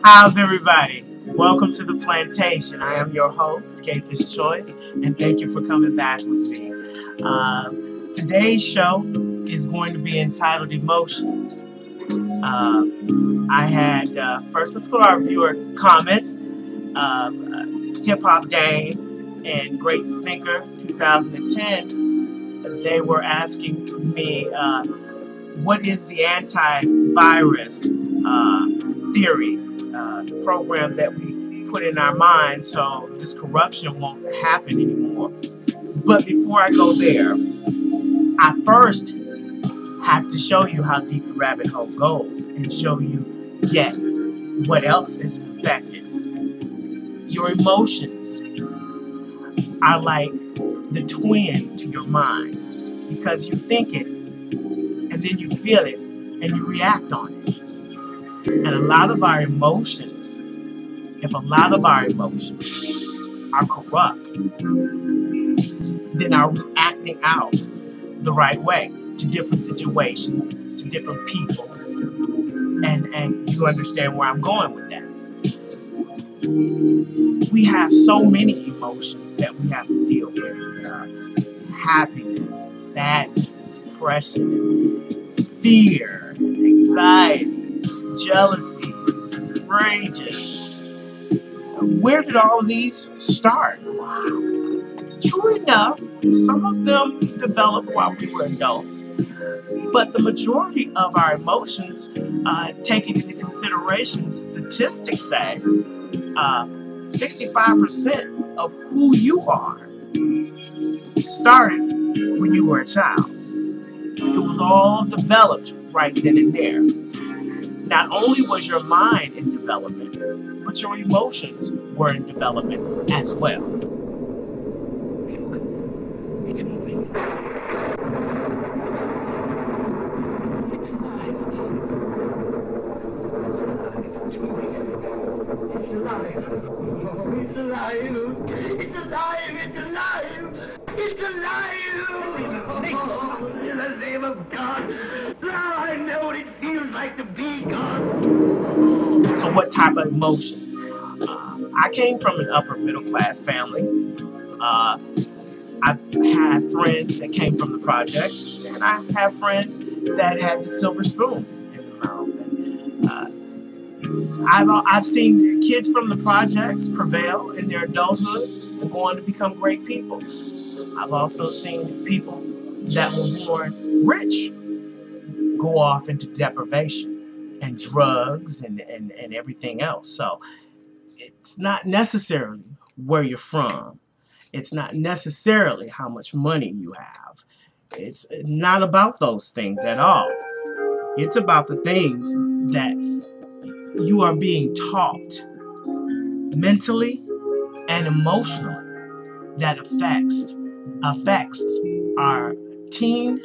How's everybody? Welcome to the plantation. I am your host, Cephus Choice, and thank you for coming back with me. Today's show is going to be entitled Emotions. I had, first let's go to our viewer comments. Hip Hop Dame and Great Thinker 2010, they were asking me, what is the antivirus theory, the program that we put in our minds so this corruption won't happen anymore. But before I go there, I first have to show you how deep the rabbit hole goes and show you yet what else is infected. Your emotions are like the twin to your mind because you think it and then you feel it and you react on it. And a lot of our emotions, if a lot of our emotions are corrupt, then are we acting out the right way to different situations, to different people? And you understand where I'm going with that. We have so many emotions that we have to deal with. Happiness, sadness, depression, fear, anxieties, jealousies, rages. Where did all of these start? True enough, some of them developed while we were adults, but the majority of our emotions, taken into consideration, statistics say 65% of who you are started when you were a child. It was all developed right then and there. Not only was your mind in development, but your emotions were in development as well. It's alive. It's alive. It's alive. It's alive. It's alive. Oh, in the name of God. Now I know what it feels like to be God. So what type of emotions? I came from an upper middle class family. I had friends that came from the projects, and I have friends that had the silver spoon in the mouth. I've seen kids from the projects prevail in their adulthood and go on to become great people. I've also seen people that were born rich go off into deprivation and drugs and everything else. So it's not necessarily where you're from. It's not necessarily how much money you have. It's not about those things at all. It's about the things that you are being taught mentally and emotionally that affects our teen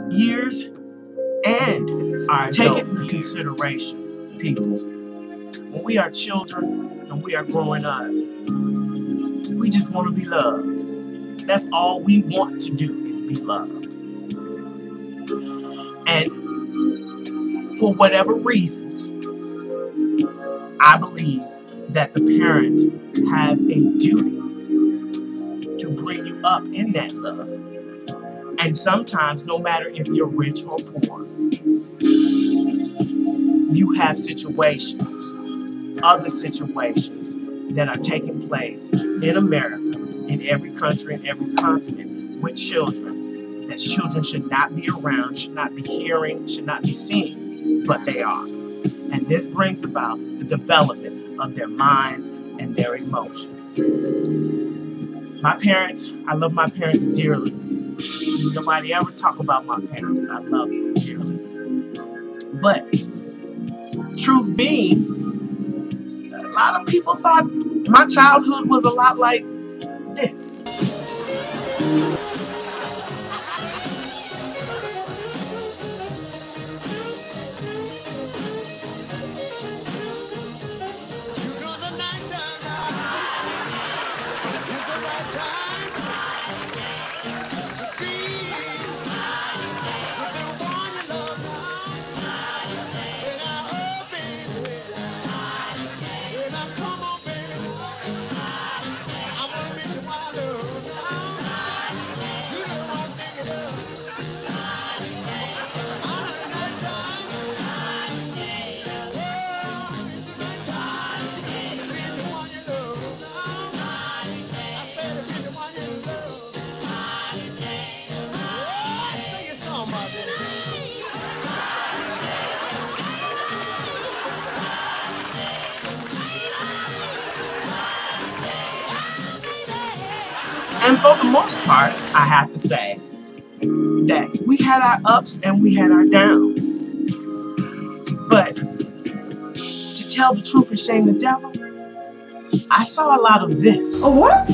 years and our adult. Take it into consideration, people. When we are children and we are growing up, we just want to be loved. That's all we want to do is be loved. And for whatever reasons, I believe that the parents have a duty to bring you up in that love. And sometimes, no matter if you're rich or poor, you have situations, other situations that are taking place in America, in every country, in every continent, with children, that children should not be around, should not be hearing, should not be seeing, but they are. And this brings about the development of their minds and their emotions. My parents, I love my parents dearly. Nobody ever talk about my parents. I love them dearly. But truth being, a lot of people thought my childhood was a lot like this. And for the most part, I have to say that we had our ups and we had our downs. But to tell the truth and shame the devil, I saw a lot of this. Oh, what?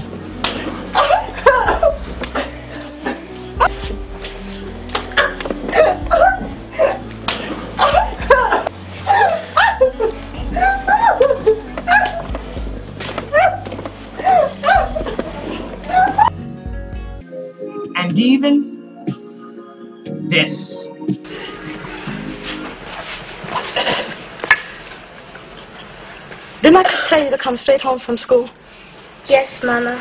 And even this. Didn't I tell you to come straight home from school? Yes, Mama.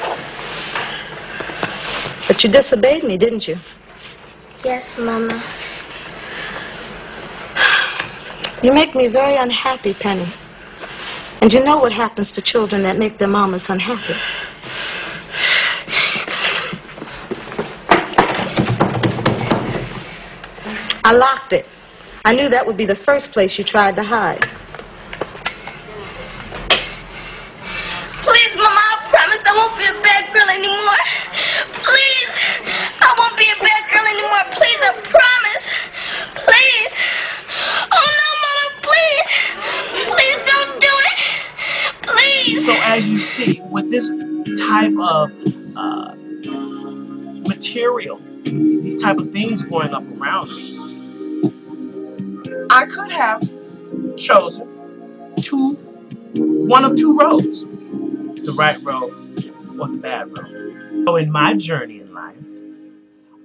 But you disobeyed me, didn't you? Yes, Mama. You make me very unhappy, Penny. And you know what happens to children that make their mamas unhappy. I locked it. I knew that would be the first place you tried to hide. Please, Mama, I promise I won't be a bad girl anymore. Please, I won't be a bad girl anymore. Please, I promise. Please. Oh, no, Mama, please. Please don't do it. Please. So as you see, with this type of material, these type of things going up around me, I could have chosen one of two roads, the right road or the bad road. So in my journey in life,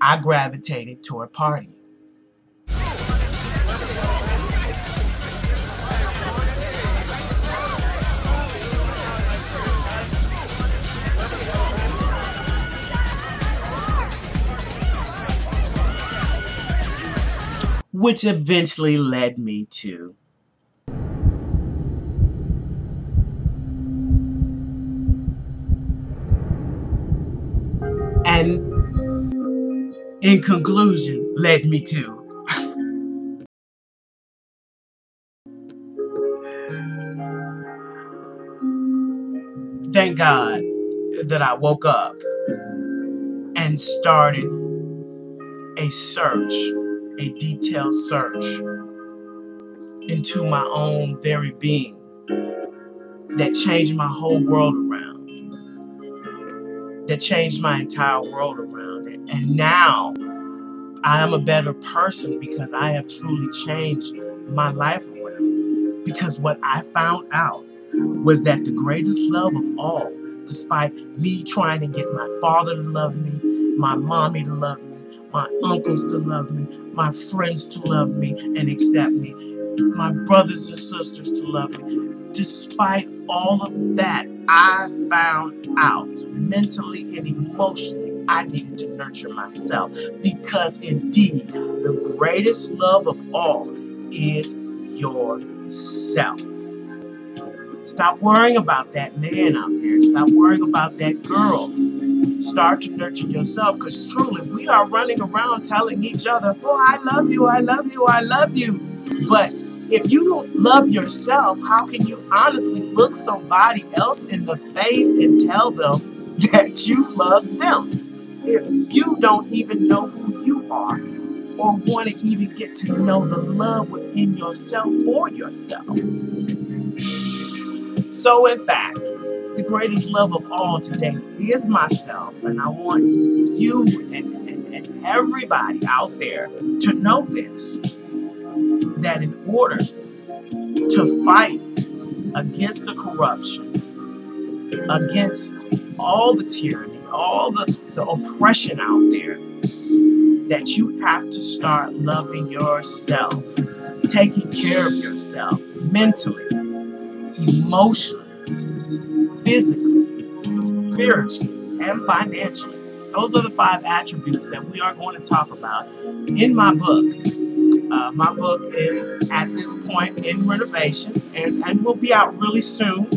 I gravitated toward partying. Which eventually led me to and in conclusion led me to thank God that I woke up and started a search, a detailed search into my own very being that changed my whole world around, that changed my entire world around it. And now I am a better person because I have truly changed my life around. Because what I found out was that the greatest love of all, despite me trying to get my father to love me, my mommy to love me, my uncles to love me, my friends to love me and accept me, my brothers and sisters to love me. Despite all of that, I found out mentally and emotionally I needed to nurture myself, because indeed the greatest love of all is yourself. Stop worrying about that man out there. Stop worrying about that girl. Start to nurture yourself, because truly we are running around telling each other, oh, I love you, I love you, I love you. But if you don't love yourself, how can you honestly look somebody else in the face and tell them that you love them if you don't even know who you are or want to even get to know the love within yourself for yourself? So in fact, the greatest love of all today is myself, and I want you and everybody out there to know this, that in order to fight against the corruption, against all the tyranny, all the oppression out there, that you have to start loving yourself, taking care of yourself mentally, emotionally, physically, spiritually, and financially. Those are the 5 attributes that we are going to talk about in my book. My book is at this point in renovation and will be out really soon.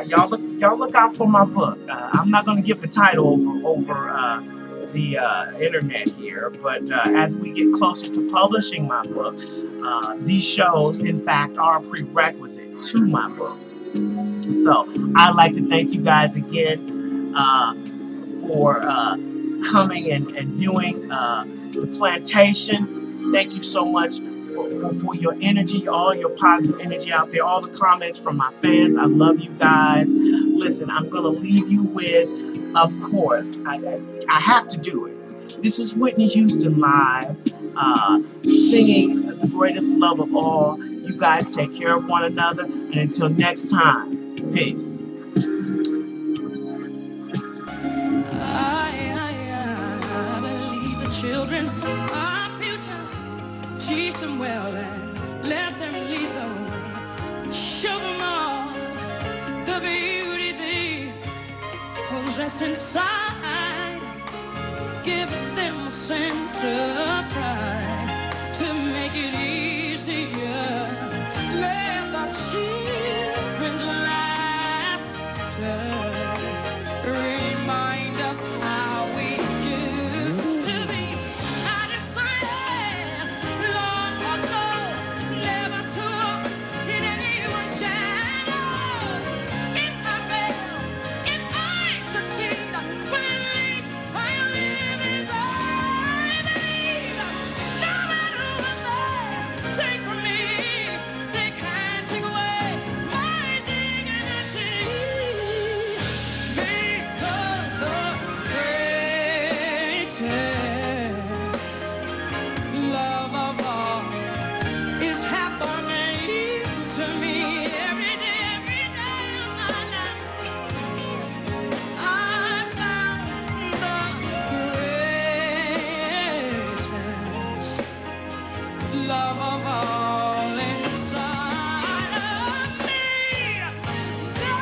Y'all look out for my book. I'm not going to give the title over the internet here, but as we get closer to publishing my book, these shows, in fact, are a prerequisite to my book. So I'd like to thank you guys again for coming and doing the plantation. Thank you so much for your energy, all your positive energy out there, all the comments from my fans. I love you guys. Listen, I'm going to leave you with, of course, I have to do it. This is Whitney Houston live, singing The Greatest Love of All. You guys take care of one another, and until next time, peace. I believe the children are future. Teach them well and let them lead the way. Show them all the beauty they possess inside. Give them a sense of pride to make it easier. Let the children's laughter remind us how we used to be. I decided long ago never to walk in anyone's shadow. If I fail, if I succeed, well at least I'll live as I believe. No matter what they take from me, they can't take away my dignity. Because the greatest love of all is happening to me every day of my life. I found the greatest love of all inside of me. The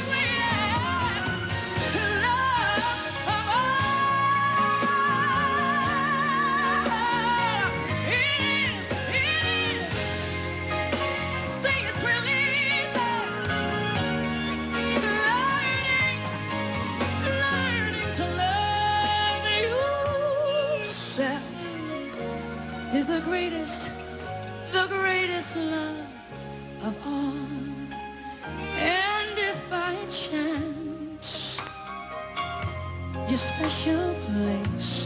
greatest love of all. It is. Say it's really learning to love yourself is the greatest love of all. And if by chance your special place